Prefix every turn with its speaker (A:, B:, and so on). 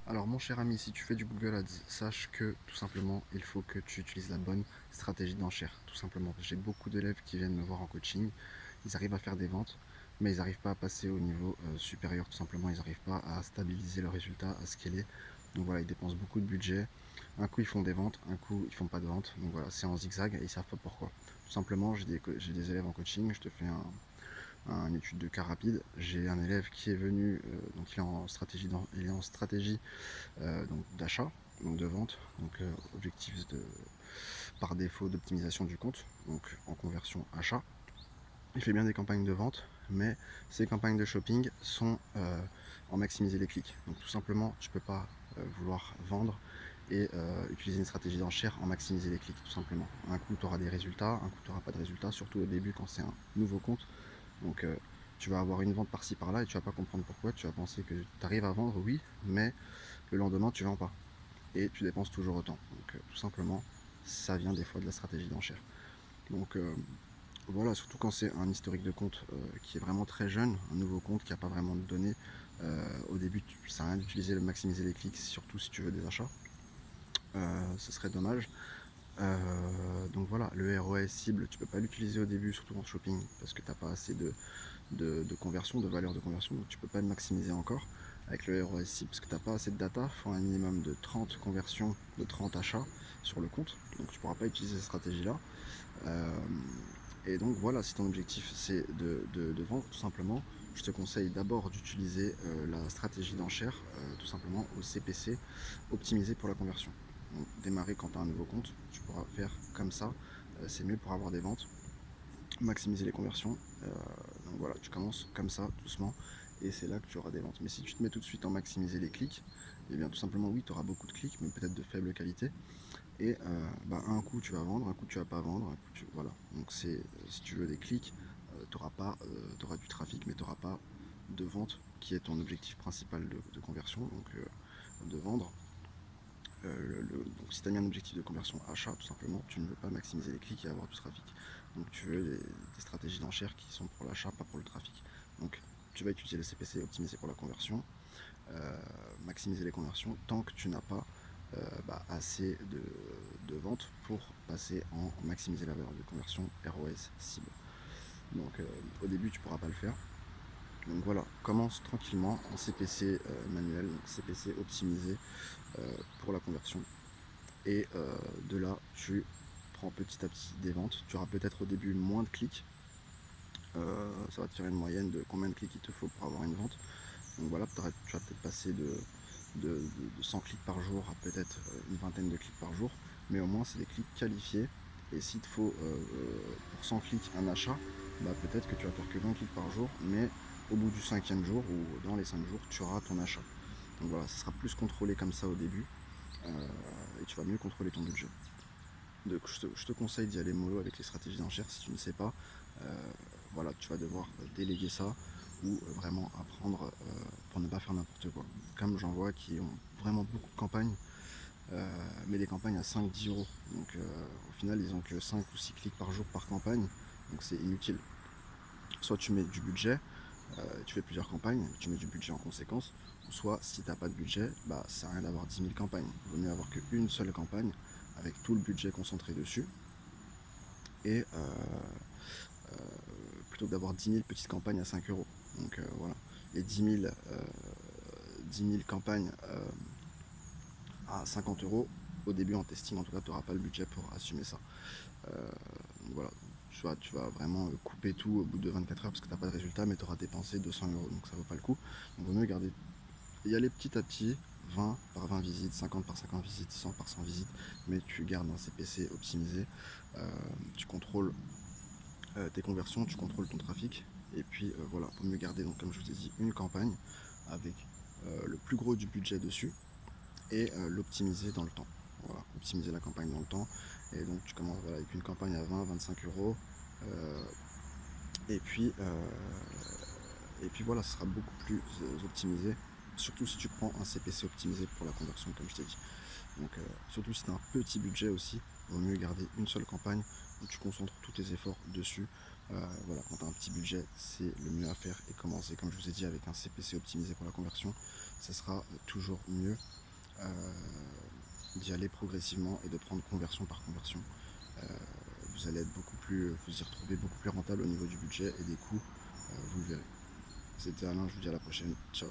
A: Alors mon cher ami, si tu fais du Google Ads, sache que tout simplement, il faut que tu utilises la bonne stratégie d'enchère. Tout simplement, j'ai beaucoup d'élèves qui viennent me voir en coaching, ils arrivent à faire des ventes, mais ils n'arrivent pas à passer au niveau supérieur. Tout simplement, ils n'arrivent pas à stabiliser le résultat, à scaler. Donc voilà, ils dépensent beaucoup de budget. Un coup, ils font des ventes, un coup, ils font pas de ventes. Donc voilà, c'est en zigzag et ils savent pas pourquoi. Tout simplement, j'ai des élèves en coaching, je te fais une étude de cas rapide. J'ai un élève qui est venu, donc il est en stratégie donc d'achat, donc de vente, donc objectif par défaut d'optimisation du compte, donc en conversion achat. Il fait bien des campagnes de vente, mais ces campagnes de shopping sont en maximiser les clics. Donc tout simplement, tu peux pas vouloir vendre et utiliser une stratégie d'enchère en maximiser les clics, tout simplement. Un coup, tu auras des résultats, un coup, tu n'auras pas de résultats, surtout au début quand c'est un nouveau compte. Donc tu vas avoir une vente par-ci par-là et tu vas pas comprendre pourquoi. Tu vas penser que tu arrives à vendre, oui, mais le lendemain, tu vends pas et tu dépenses toujours autant. Donc tout simplement, ça vient des fois de la stratégie d'enchère. Donc voilà, surtout quand c'est un historique de compte qui est vraiment très jeune, un nouveau compte qui n'a pas vraiment de données. Au début, ça sert à rien d'utiliser le maximiser les clics, surtout si tu veux des achats. Ce serait dommage. Donc voilà, le ROAS cible, tu peux pas l'utiliser au début, surtout en shopping, parce que tu n'as pas assez de conversion, de valeur de conversion, donc tu peux pas le maximiser encore avec le ROAS cible, parce que tu n'as pas assez de data. Il faut un minimum de 30 conversions, de 30 achats sur le compte, donc tu pourras pas utiliser cette stratégie-là. Et donc voilà, si ton objectif c'est de vendre tout simplement, je te conseille d'abord d'utiliser la stratégie d'enchère, tout simplement au CPC, optimisé pour la conversion. Donc démarrer quand tu as un nouveau compte, tu pourras faire comme ça, c'est mieux pour avoir des ventes, maximiser les conversions. Donc voilà, tu commences comme ça, doucement, et c'est là que tu auras des ventes. Mais si tu te mets tout de suite en maximiser les clics, eh bien tout simplement oui, tu auras beaucoup de clics, mais peut-être de faible qualité. Et un coup tu vas vendre, un coup tu vas pas vendre, voilà. Donc si tu veux des clics, tu auras pas, t'auras du trafic, mais tu n'auras pas de vente qui est ton objectif principal de conversion, donc de vendre. Donc si tu as mis un objectif de conversion achat, tout simplement, tu ne veux pas maximiser les clics et avoir du trafic. Donc tu veux des stratégies d'enchères qui sont pour l'achat, pas pour le trafic. Donc tu vas utiliser le CPC optimisé pour la conversion, maximiser les conversions tant que tu n'as pas assez de ventes pour passer en maximiser la valeur de conversion ROS cible. Donc au début tu ne pourras pas le faire. Donc voilà, commence tranquillement en CPC manuel, donc CPC optimisé pour la conversion. Et de là, tu prends petit à petit des ventes. Tu auras peut-être au début moins de clics. Ça va te faire une moyenne de combien de clics il te faut pour avoir une vente. Donc voilà, tu vas peut-être passer de 100 clics par jour à peut-être une vingtaine de clics par jour. Mais au moins, c'est des clics qualifiés. Et s'il te faut pour 100 clics un achat, peut-être que tu vas faire que 20 clics par jour. Mais au bout du cinquième jour ou dans les 5 jours, tu auras ton achat. Donc voilà, ce sera plus contrôlé comme ça au début. Et tu vas mieux contrôler ton budget. Donc je te conseille d'y aller mollo avec les stratégies d'enchères si tu ne sais pas. Voilà, tu vas devoir déléguer ça ou vraiment apprendre pour ne pas faire n'importe quoi. Comme j'en vois qui ont vraiment beaucoup de campagnes, mais des campagnes à 5-10 euros. Donc au final, ils ont que 5 ou 6 clics par jour par campagne, donc c'est inutile. Soit tu mets du budget, tu fais plusieurs campagnes, tu mets du budget en conséquence, soit si tu n'as pas de budget, ça sert à rien d'avoir 10 000 campagnes. Il vaut mieux avoir qu'une seule campagne avec tout le budget concentré dessus et plutôt que d'avoir 10 000 petites campagnes à 5 euros. Donc voilà, les 10 000 campagnes à 50 euros, au début en testing en tout cas, tu n'auras pas le budget pour assumer ça. Donc voilà, tu vas vraiment couper tout au bout de 24 heures parce que tu n'as pas de résultat, mais tu auras dépensé 200 euros, donc ça vaut pas le coup. Donc il vaut mieux garder, y aller petit à petit, 20 par 20 visites, 50 par 50 visites, 100 par 100 visites, mais tu gardes un CPC optimisé, tu contrôles tes conversions, tu contrôles ton trafic, et puis voilà, il vaut mieux garder, donc comme je vous ai dit, une campagne avec le plus gros du budget dessus, et l'optimiser dans le temps. Voilà, optimiser la campagne dans le temps. Et donc tu commences voilà, avec une campagne à 20-25 euros. euh, et, puis, euh, et puis voilà, ce sera beaucoup plus optimisé. Surtout si tu prends un CPC optimisé pour la conversion, comme je t'ai dit. Donc surtout si tu as un petit budget aussi, il vaut mieux garder une seule campagne où tu concentres tous tes efforts dessus Voilà, quand tu as un petit budget, c'est le mieux à faire et commencer, comme je vous ai dit, avec un CPC optimisé pour la conversion, ça sera toujours mieux d'y aller progressivement et de prendre conversion par conversion. Euh, vous allez être beaucoup plus, vous y retrouver beaucoup plus rentable au niveau du budget et des coûts, vous le verrez. C'était Alain, je vous dis à la prochaine, ciao.